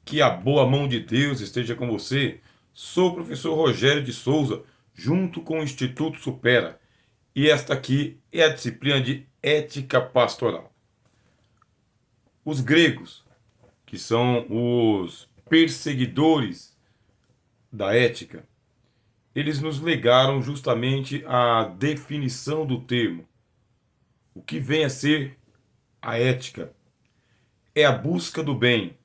Que a boa mão de Deus esteja com você. Sou o professor Rogério de Souza, junto com o Instituto Supera. E esta aqui é a disciplina de Ética Pastoral. Os gregos, que são os perseguidores da ética, eles nos legaram justamente a definição do termo. O que vem a ser a ética? É a busca do bem.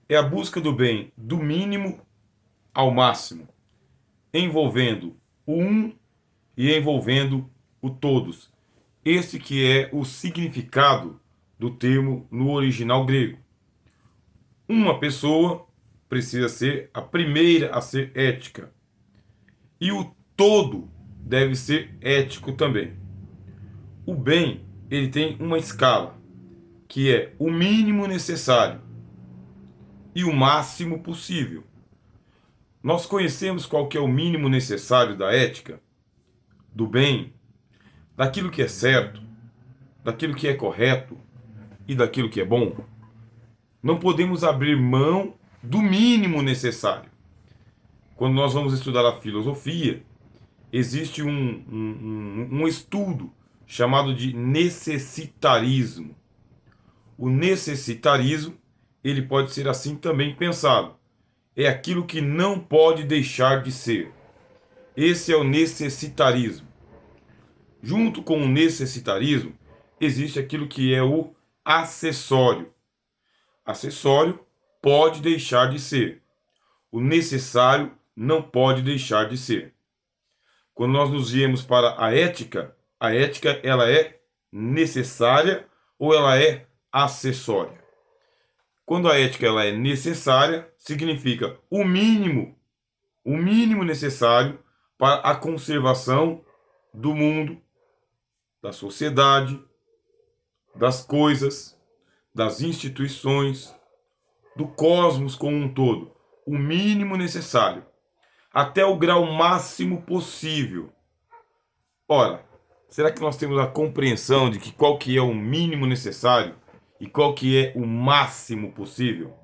É a busca do bem do mínimo ao máximo, envolvendo o um e envolvendo o todos. Esse que é o significado do termo no original grego. Uma pessoa precisa ser a primeira a ser ética. E o todo deve ser ético também. O bem, ele tem uma escala, que é o mínimo necessário e o máximo possível. Nós conhecemos qual que é o mínimo necessário da ética, do bem, daquilo que é certo, daquilo que é correto e daquilo que é bom. Não podemos abrir mão do mínimo necessário. Quando nós vamos estudar a filosofia, existe um estudo chamado de necessitarismo. O necessitarismo, ele pode ser assim também pensado. É aquilo que não pode deixar de ser. Esse é o necessitarismo. Junto com o necessitarismo, existe aquilo que é o acessório. Acessório pode deixar de ser. O necessário não pode deixar de ser. Quando nós nos viemos para a ética ela é necessária ou ela é acessória. Quando a ética ela é necessária, significa o mínimo necessário para a conservação do mundo, da sociedade, das coisas, das instituições, do cosmos como um todo. O mínimo necessário, até o grau máximo possível. Ora, será que nós temos a compreensão de que qual que é o mínimo necessário e qual que é o máximo possível?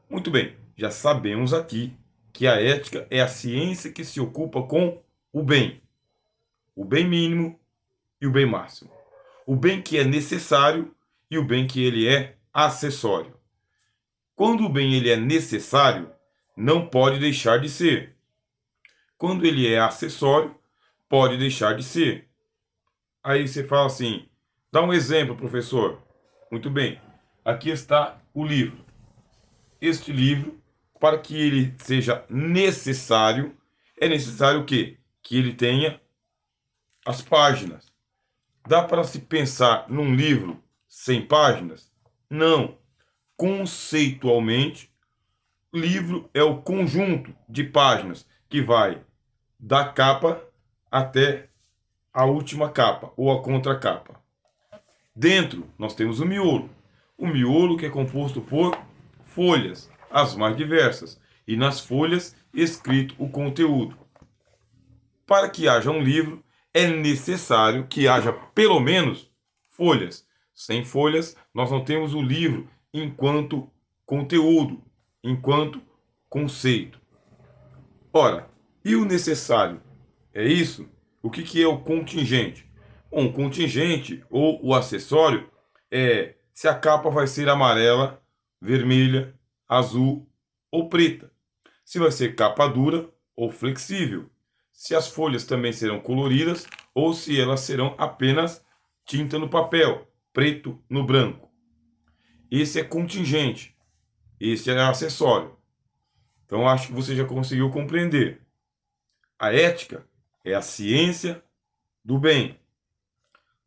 Muito bem, já sabemos aqui que a ética é a ciência que se ocupa com o bem mínimo e o bem máximo. O bem que é necessário e o bem que ele é acessório. Quando o bem ele é necessário, não pode deixar de ser. Quando ele é acessório, pode deixar de ser. Aí você fala assim, dá um exemplo, professor. Muito bem, aqui está o livro. Este livro, para que ele seja necessário, é necessário o quê? Que ele tenha as páginas. Dá para se pensar num livro sem páginas? Não. Conceitualmente, livro é o conjunto de páginas que vai da capa até a última capa ou a contracapa. Dentro nós temos o miolo. O miolo que é composto por folhas, as mais diversas, e nas folhas escrito o conteúdo. Para que haja um livro, é necessário que haja pelo menos folhas. Sem folhas, nós não temos o livro enquanto conteúdo, enquanto conceito. Ora, e o necessário? É isso? O que é o contingente? Bom, o contingente ou o acessório é se a capa vai ser amarela, vermelha, azul ou preta. Se vai ser capa dura ou flexível. Se as folhas também serão coloridas ou se elas serão apenas tinta no papel, preto no branco. Esse é contingente. Esse é acessório. Então acho que você já conseguiu compreender. A ética é a ciência do bem,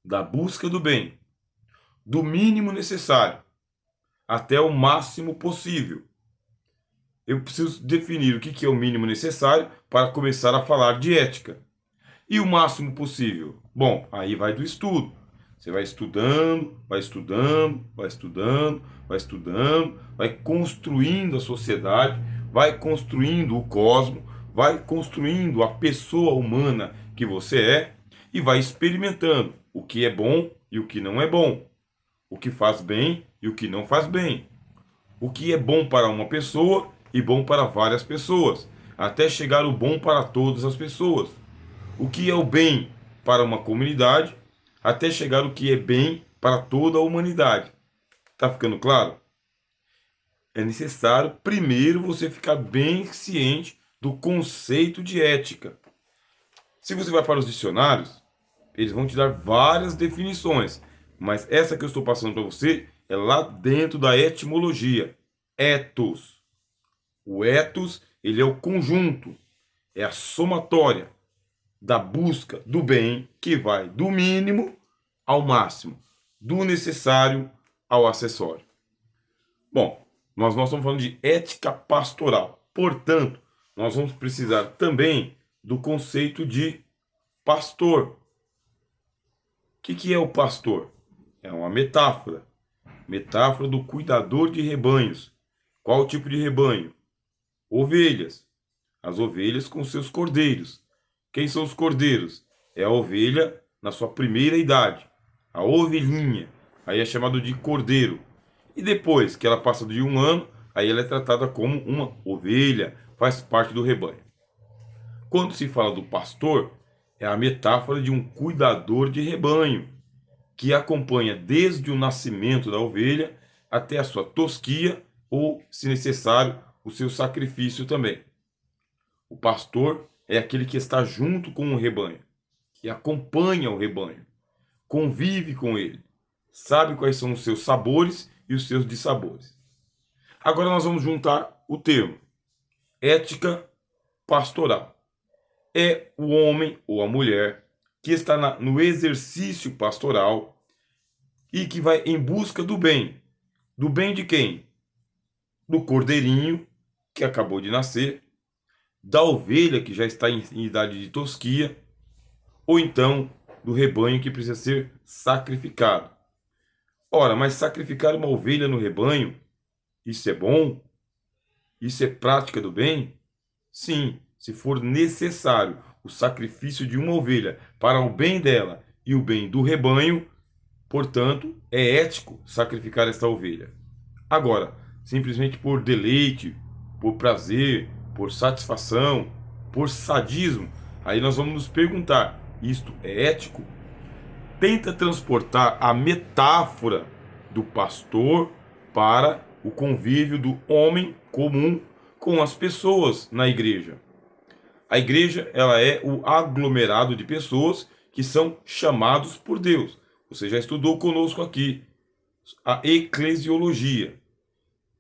da busca do bem, do mínimo necessário até o máximo possível. Eu preciso definir o que é o mínimo necessário para começar a falar de ética. E o máximo possível? Bom, aí vai do estudo. Você vai estudando, vai estudando, vai estudando, vai estudando, vai construindo a sociedade, vai construindo o cosmos, vai construindo a pessoa humana que você é e vai experimentando o que é bom e o que não é bom, o que faz bem e o que não faz bem. o que é bom para uma pessoa e bom para várias pessoas, até chegar o bom para todas as pessoas. O que é o bem para uma comunidade, até chegar o que é bem para toda a humanidade. Tá ficando claro? É necessário primeiro você ficar bem ciente do conceito de ética. Se você vai para os dicionários, eles vão te dar várias definições, mas essa que eu estou passando para você é lá dentro da etimologia. Ethos. O ethos, ele é o conjunto, é a somatória da busca do bem que vai do mínimo ao máximo, do necessário ao acessório. Bom, nós estamos falando de ética pastoral. Portanto, nós vamos precisar também do conceito de pastor. O que é o pastor? É uma metáfora. Metáfora do cuidador de rebanhos. Qual o tipo de rebanho? Ovelhas. As ovelhas com seus cordeiros. Quem são os cordeiros? É a ovelha na sua primeira idade. A ovelhinha. Aí é chamado de cordeiro. E depois que ela passa de 1 ano, aí ela é tratada como uma ovelha, faz parte do rebanho. Quando se fala do pastor, é a metáfora de um cuidador de rebanho, que acompanha desde o nascimento da ovelha até a sua tosquia ou, se necessário, o seu sacrifício também. O pastor é aquele que está junto com o rebanho, que acompanha o rebanho, convive com ele, sabe quais são os seus sabores e os seus dissabores. Agora nós vamos juntar o termo ética pastoral. É o homem ou a mulher que está no exercício pastoral e que vai em busca do bem. Do bem de quem? Do cordeirinho que acabou de nascer, da ovelha que já está em idade de tosquia, ou então do rebanho que precisa ser sacrificado. Ora, mas sacrificar uma ovelha no rebanho, isso é bom? Isso é prática do bem? Sim, se for necessário o sacrifício de uma ovelha para o bem dela e o bem do rebanho, portanto, é ético sacrificar esta ovelha. Agora, simplesmente por deleite, por prazer, por satisfação, por sadismo, aí nós vamos nos perguntar: isto é ético? Tenta transportar a metáfora do pastor para o convívio do homem comum com as pessoas na igreja. A igreja, ela é o aglomerado de pessoas que são chamados por Deus. Você já estudou conosco aqui a eclesiologia.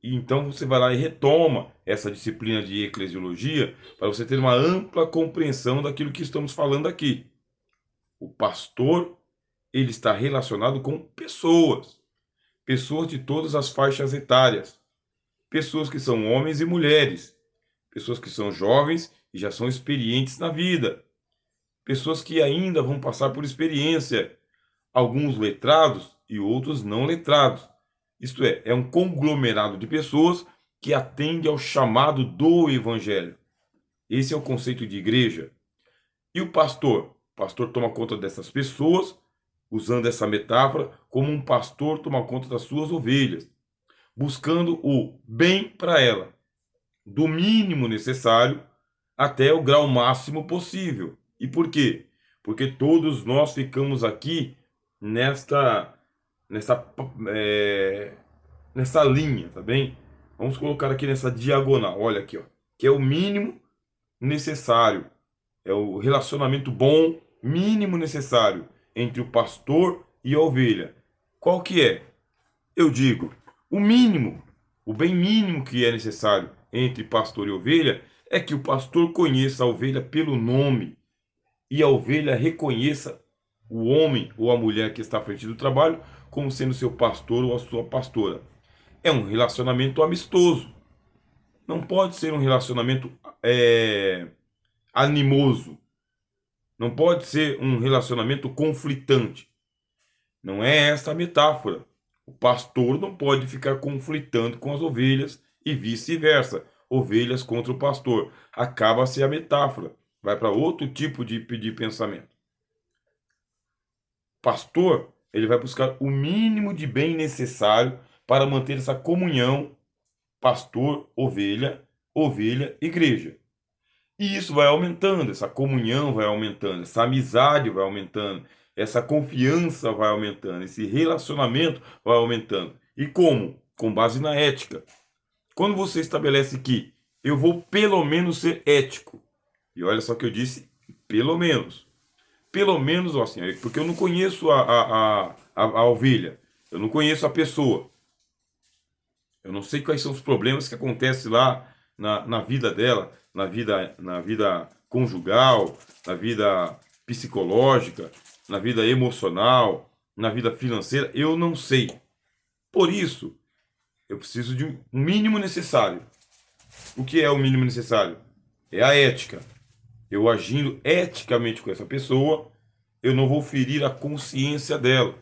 E então você vai lá e retoma essa disciplina de eclesiologia para você ter uma ampla compreensão daquilo que estamos falando aqui. O pastor, ele está relacionado com pessoas. Pessoas de todas as faixas etárias. Pessoas que são homens e mulheres. Pessoas que são jovens e já são experientes na vida. Pessoas que ainda vão passar por experiência. Alguns letrados e outros não letrados. Isto é um conglomerado de pessoas que atende ao chamado do Evangelho. Esse é o conceito de igreja. E o pastor? O pastor toma conta dessas pessoas, usando essa metáfora, como um pastor toma conta das suas ovelhas, buscando o bem para ela, do mínimo necessário até o grau máximo possível. E por quê? Porque todos nós ficamos aqui nesta nessa linha, tá bem? Vamos colocar aqui nessa diagonal, olha aqui, ó, que é o mínimo necessário, é o relacionamento bom, mínimo necessário entre o pastor e a ovelha. Qual que é? Eu digo, o mínimo, o bem mínimo que é necessário entre pastor e ovelha é que o pastor conheça a ovelha pelo nome e a ovelha reconheça o homem ou a mulher que está à frente do trabalho como sendo seu pastor ou a sua pastora. É um relacionamento amistoso. Não pode ser um relacionamento animoso. Não pode ser um relacionamento conflitante. Não é esta a metáfora. O pastor não pode ficar conflitando com as ovelhas e vice-versa. Ovelhas contra o pastor. Acaba-se a metáfora. Vai para outro tipo de pensamento. Pastor, ele vai buscar o mínimo de bem necessário para manter essa comunhão pastor, ovelha, ovelha, igreja. E isso vai aumentando, essa comunhão vai aumentando, essa amizade vai aumentando, essa confiança vai aumentando, esse relacionamento vai aumentando. E como? Com base na ética. Quando você estabelece que eu vou pelo menos ser ético, e olha só que eu disse, pelo menos. Pelo menos, assim, porque eu não conheço a ovelha, eu não conheço a pessoa. Eu não sei quais são os problemas que acontecem lá na vida dela, na vida conjugal, na vida psicológica, na vida emocional, na vida financeira. Eu não sei. Por isso, eu preciso de um mínimo necessário. O que é o mínimo necessário? É a ética. Eu agindo eticamente com essa pessoa, eu não vou ferir a consciência dela.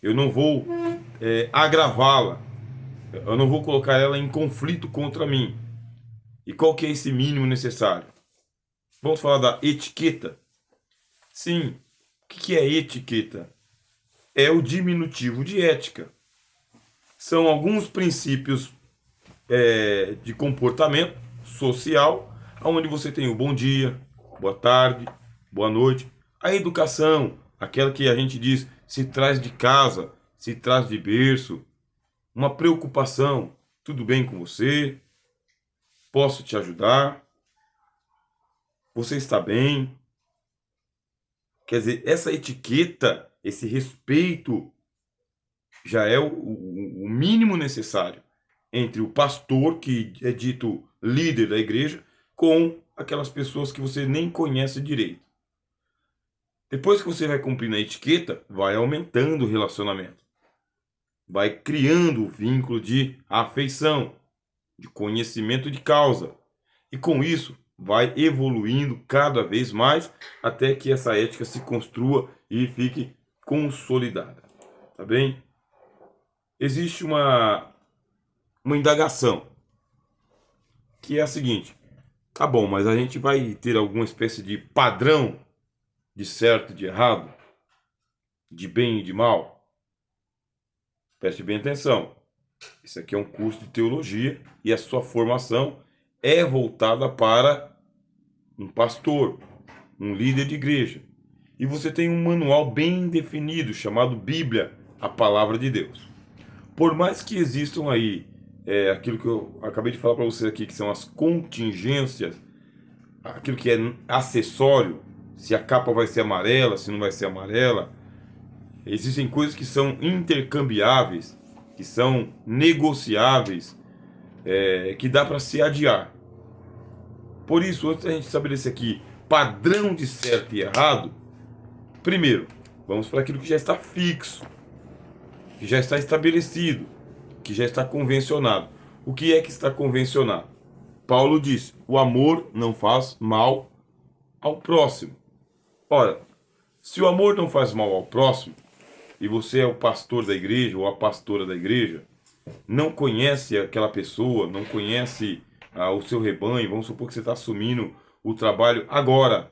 Eu não vou agravá-la. Eu não vou colocar ela em conflito contra mim. E qual que é esse mínimo necessário? Vamos falar da etiqueta. Sim, o que é etiqueta? É o diminutivo de ética. São alguns princípios de comportamento social, onde você tem o bom dia, boa tarde, boa noite. A educação, aquela que a gente diz, se traz de casa, se traz de berço. Uma preocupação, tudo bem com você? Posso te ajudar? Você está bem? Quer dizer, essa etiqueta, esse respeito, já é o mínimo necessário entre o pastor, que é dito líder da igreja, com aquelas pessoas que você nem conhece direito. Depois que você vai cumprindo a etiqueta, vai aumentando o relacionamento. Vai criando o vínculo de afeição, de conhecimento de causa. E com isso, vai evoluindo cada vez mais até que essa ética se construa e fique consolidada. Tá bem? Existe uma indagação, que é a seguinte: tá bom, mas a gente vai ter alguma espécie de padrão de certo e de errado, de bem e de mal? Preste bem atenção. Isso aqui é um curso de teologia e a sua formação é voltada para um pastor, um líder de igreja. E você tem um manual bem definido chamado Bíblia, a Palavra de Deus. Por mais que existam aí aquilo que eu acabei de falar para vocês aqui, que são as contingências, aquilo que é acessório, se a capa vai ser amarela, se não vai ser amarela, existem coisas que são intercambiáveis, que são negociáveis, que dá para se adiar. Por isso, antes da gente estabelecer aqui padrão de certo e errado, primeiro, vamos para aquilo que já está fixo, que já está estabelecido, que já está convencionado. O que é que está convencionado? Paulo diz: o amor não faz mal ao próximo. Ora, se o amor não faz mal ao próximo, e você é o pastor da igreja ou a pastora da igreja, não conhece aquela pessoa, não conhece o seu rebanho, vamos supor que você está assumindo o trabalho agora.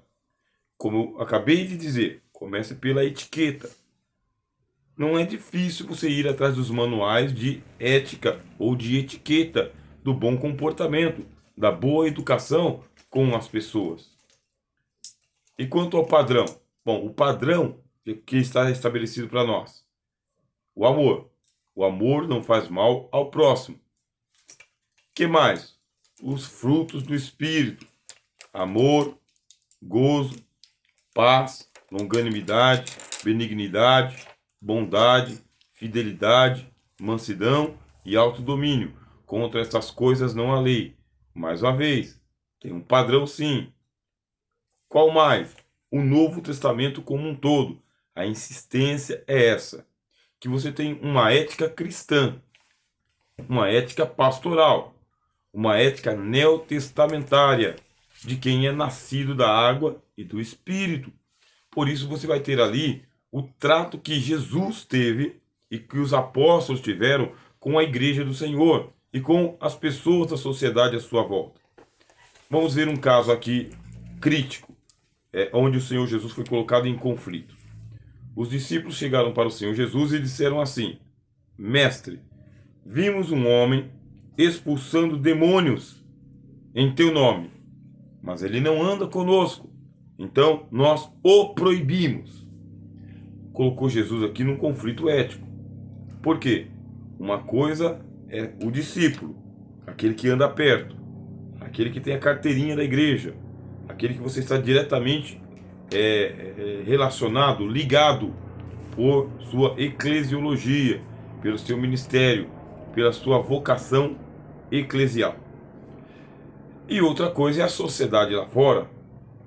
Como eu acabei de dizer, comece pela etiqueta. Não é difícil você ir atrás dos manuais de ética ou de etiqueta, do bom comportamento, da boa educação com as pessoas. E quanto ao padrão? Bom, o padrão que está estabelecido para nós: o amor. O amor não faz mal ao próximo. Que mais? Os frutos do Espírito: amor, gozo, paz, longanimidade, benignidade, bondade, fidelidade, mansidão e autodomínio. Contra essas coisas não há lei. Mais uma vez, tem um padrão sim. Qual mais? O Novo Testamento como um todo. A insistência é essa: que você tem uma ética cristã, uma ética pastoral, uma ética neotestamentária, de quem é nascido da água e do Espírito. Por isso você vai ter ali o trato que Jesus teve e que os apóstolos tiveram com a igreja do Senhor e com as pessoas da sociedade à sua volta. Vamos ver um caso aqui crítico, onde o Senhor Jesus foi colocado em conflito. Os discípulos chegaram para o Senhor Jesus e disseram assim: Mestre, vimos um homem expulsando demônios em teu nome, mas ele não anda conosco. Então nós o proibimos. Colocou Jesus aqui num conflito ético. Por quê? Uma coisa é o discípulo, aquele que anda perto, aquele que tem a carteirinha da igreja, aquele que você está diretamente relacionado, ligado por sua eclesiologia, pelo seu ministério, pela sua vocação eclesial. E outra coisa é a sociedade lá fora,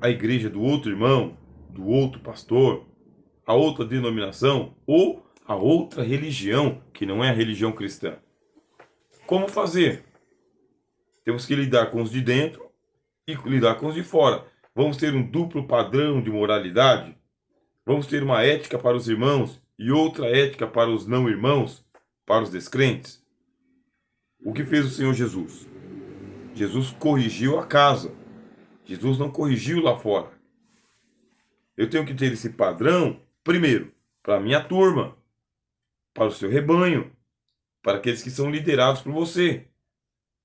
a igreja do outro irmão, do outro pastor, a outra denominação ou a outra religião que não é a religião cristã. Como fazer? Temos que lidar com os de dentro e lidar com os de fora. Vamos ter um duplo padrão de moralidade? Vamos ter uma ética para os irmãos e outra ética para os não irmãos, para os descrentes? O que fez o Senhor Jesus? Jesus corrigiu a casa. Jesus não corrigiu lá fora. Eu tenho que ter esse padrão, primeiro, para a minha turma, para o seu rebanho, para aqueles que são liderados por você.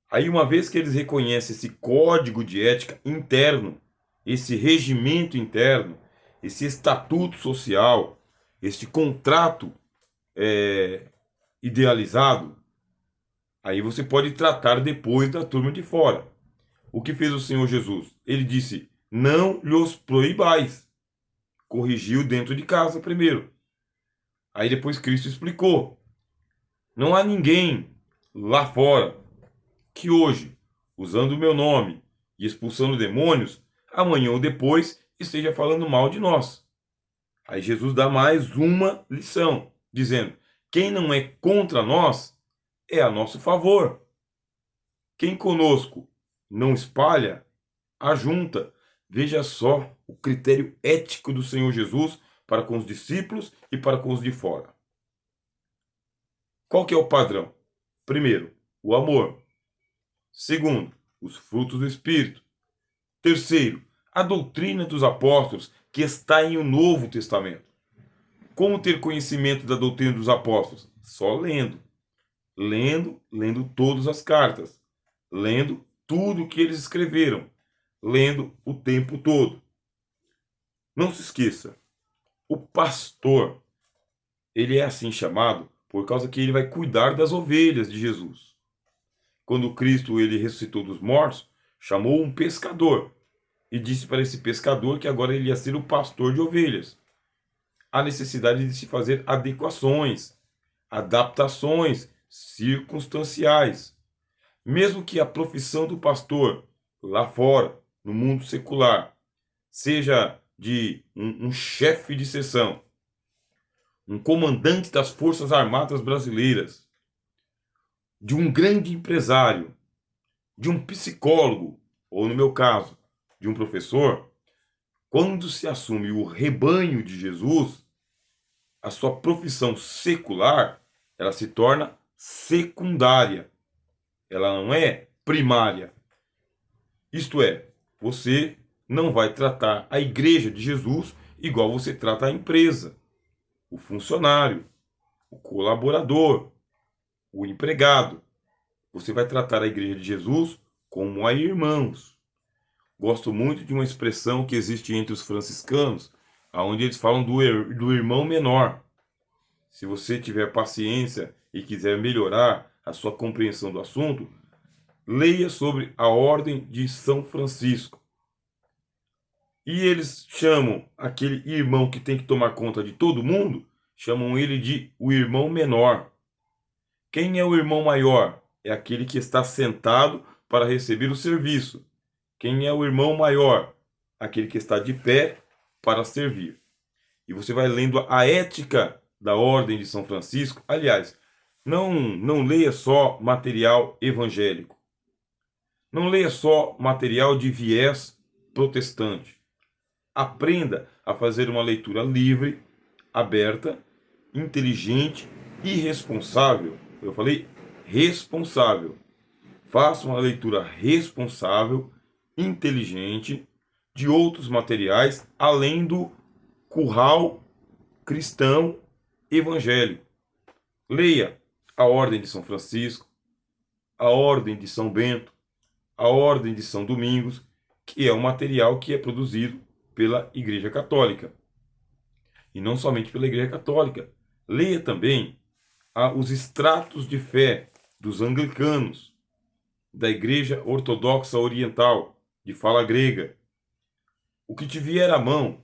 Aí, uma vez que eles reconhecem esse código de ética interno, esse regimento interno, esse estatuto social, este contrato idealizado, aí você pode tratar depois da turma de fora. O que fez o Senhor Jesus? Ele disse, não lhos proibais. Corrigiu dentro de casa primeiro. Aí depois Cristo explicou. Não há ninguém lá fora que hoje, usando o meu nome e expulsando demônios, amanhã ou depois esteja falando mal de nós. Aí Jesus dá mais uma lição, dizendo, quem não é contra nós é a nosso favor. Quem conosco não espalha, ajunta. Veja só o critério ético do Senhor Jesus para com os discípulos e para com os de fora. Qual que é o padrão? Primeiro, o amor. Segundo, os frutos do Espírito. Terceiro, a doutrina dos apóstolos, que está em o Novo Testamento. Como ter conhecimento da doutrina dos apóstolos? Só lendo. Lendo todas as cartas. Lendo tudo o que eles escreveram. Lendo o tempo todo. Não se esqueça, o pastor, ele é assim chamado por causa que ele vai cuidar das ovelhas de Jesus. Quando Cristo ele ressuscitou dos mortos, chamou um pescador e disse para esse pescador que agora ele ia ser o pastor de ovelhas. Há necessidade de se fazer adequações, adaptações circunstanciais. Mesmo que a profissão do pastor lá fora, no mundo secular, seja de um chefe de seção, um comandante das Forças Armadas Brasileiras, de um grande empresário, de um psicólogo, ou no meu caso, de um professor, quando se assume o rebanho de Jesus, a sua profissão secular, ela se torna secundária. Ela não é primária. Isto é, você não vai tratar a igreja de Jesus igual você trata a empresa, o funcionário, o colaborador, o empregado. Você vai tratar a igreja de Jesus como a irmãos. Gosto muito de uma expressão que existe entre os franciscanos, onde eles falam do irmão menor. Se você tiver paciência e quiser melhorar a sua compreensão do assunto, leia sobre a Ordem de São Francisco. E eles chamam aquele irmão que tem que tomar conta de todo mundo, chamam ele de o irmão menor. Quem é o irmão maior? É aquele que está sentado para receber o serviço. Quem é o irmão maior? Aquele que está de pé para servir. E você vai lendo a ética da Ordem de São Francisco. Aliás, não leia só material evangélico. Não leia só material de viés protestante. Aprenda a fazer uma leitura livre, aberta, inteligente e responsável. Eu falei responsável. Faça uma leitura responsável, inteligente, de outros materiais, além do curral cristão evangélico. Leia a Ordem de São Francisco, a Ordem de São Bento, a Ordem de São Domingos, que é um material que é produzido pela Igreja Católica. E não somente pela Igreja Católica. Leia também os extratos de fé dos anglicanos, da Igreja Ortodoxa Oriental, de fala grega. O que te vier à mão,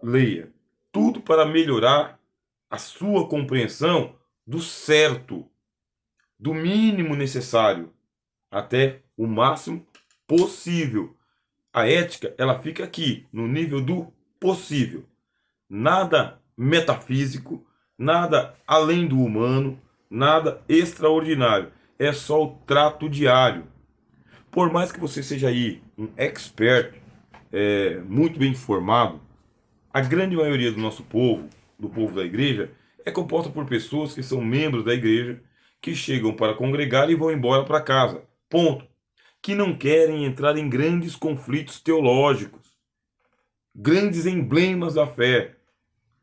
leia. Tudo para melhorar a sua compreensão do certo, do mínimo necessário, até o máximo possível. A ética, ela fica aqui, no nível do possível. Nada metafísico, nada além do humano, nada extraordinário. É só o trato diário. Por mais que você seja aí um expert, muito bem informado, a grande maioria do nosso povo, do povo da igreja, é composta por pessoas que são membros da igreja, que chegam para congregar e vão embora para casa. Ponto. Que não querem entrar em grandes conflitos teológicos, grandes emblemas da fé,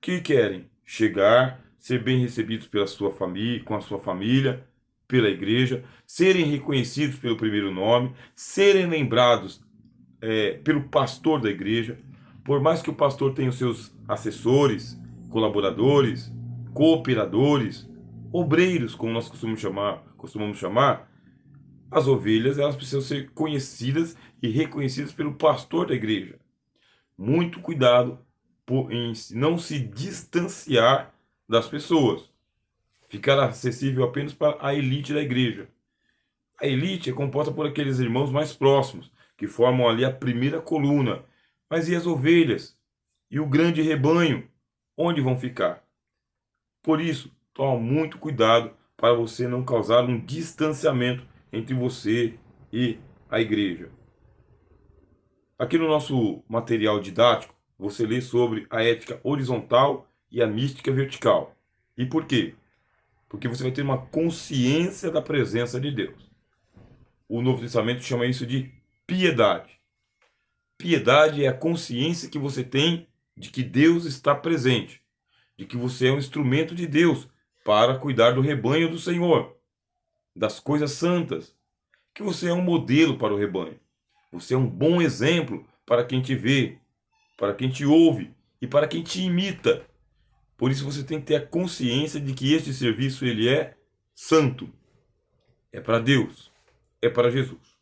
que querem chegar, ser bem recebidos pela sua família, com a sua família, pela igreja, serem reconhecidos pelo primeiro nome, serem lembrados pelo pastor da igreja. Por mais que o pastor tenha os seus assessores, colaboradores, cooperadores, obreiros, como nós costumamos chamar, as ovelhas, elas precisam ser conhecidas e reconhecidas pelo pastor da igreja. Muito cuidado em não se distanciar das pessoas. Ficar acessível apenas para a elite da igreja. A elite é composta por aqueles irmãos mais próximos, que formam ali a primeira coluna. Mas e as ovelhas? E o grande rebanho? Onde vão ficar? Por isso, toma muito cuidado para você não causar um distanciamento entre você e a igreja. Aqui no nosso material didático, você lê sobre a ética horizontal e a mística vertical. E por quê? Porque você vai ter uma consciência da presença de Deus. O Novo Testamento chama isso de piedade. Piedade é a consciência que você tem de que Deus está presente, de que você é um instrumento de Deus para cuidar do rebanho do Senhor, das coisas santas, que você é um modelo para o rebanho. Você é um bom exemplo para quem te vê, para quem te ouve e para quem te imita. Por isso você tem que ter a consciência de que este serviço ele é santo. É para Deus, é para Jesus.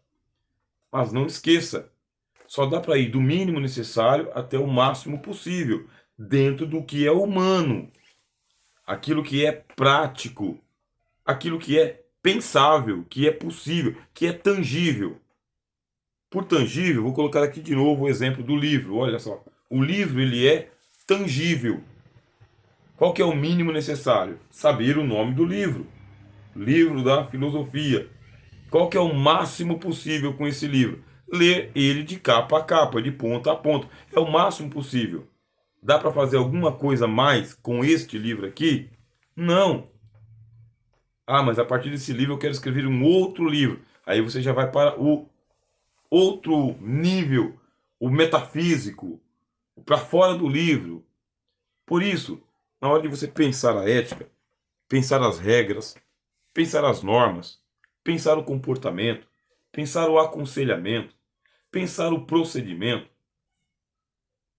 Mas não esqueça, só dá para ir do mínimo necessário até o máximo possível, dentro do que é humano, aquilo que é prático, aquilo que é pensável, que é possível, que é tangível. Por tangível, vou colocar aqui de novo o exemplo do livro. Olha só, o livro ele é tangível. Qual que é o mínimo necessário? Saber o nome do livro. Livro da filosofia. Qual que é o máximo possível com esse livro? Ler ele de capa a capa, de ponta a ponta. É o máximo possível. Dá para fazer alguma coisa mais com este livro aqui? Não. Ah, mas a partir desse livro eu quero escrever um outro livro. Aí você já vai para o outro nível, o metafísico, para fora do livro. Por isso, na hora de você pensar a ética, pensar as regras, pensar as normas, pensar o comportamento, pensar o aconselhamento, pensar o procedimento,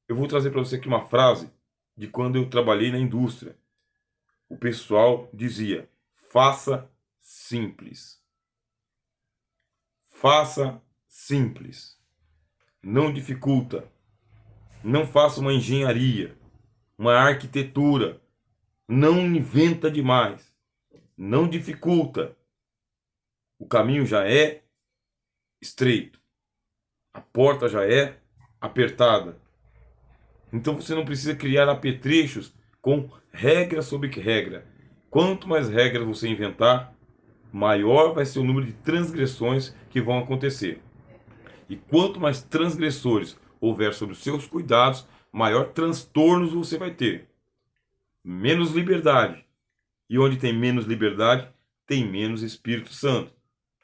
eu vou trazer para você aqui uma frase de quando eu trabalhei na indústria. O pessoal dizia: faça simples. Faça simples. Não dificulta. Não faça uma engenharia, uma arquitetura. Não inventa demais. Não dificulta. O caminho já é estreito. A porta já é apertada. Então você não precisa criar apetrechos com regra sobre regra. Quanto mais regras você inventar, maior vai ser o número de transgressões que vão acontecer. E quanto mais transgressores houver sobre os seus cuidados, maior transtornos você vai ter. Menos liberdade. E onde tem menos liberdade, tem menos Espírito Santo.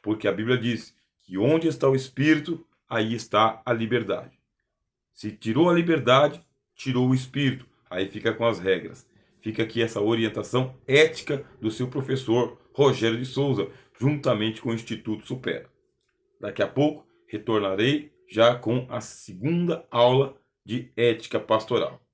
Porque a Bíblia diz que onde está o Espírito, aí está a liberdade. Se tirou a liberdade, tirou o Espírito. Aí fica com as regras. Fica aqui essa orientação ética do seu professor Rogério de Souza, juntamente com o Instituto Supera. Daqui a pouco retornarei já com a segunda aula de ética pastoral.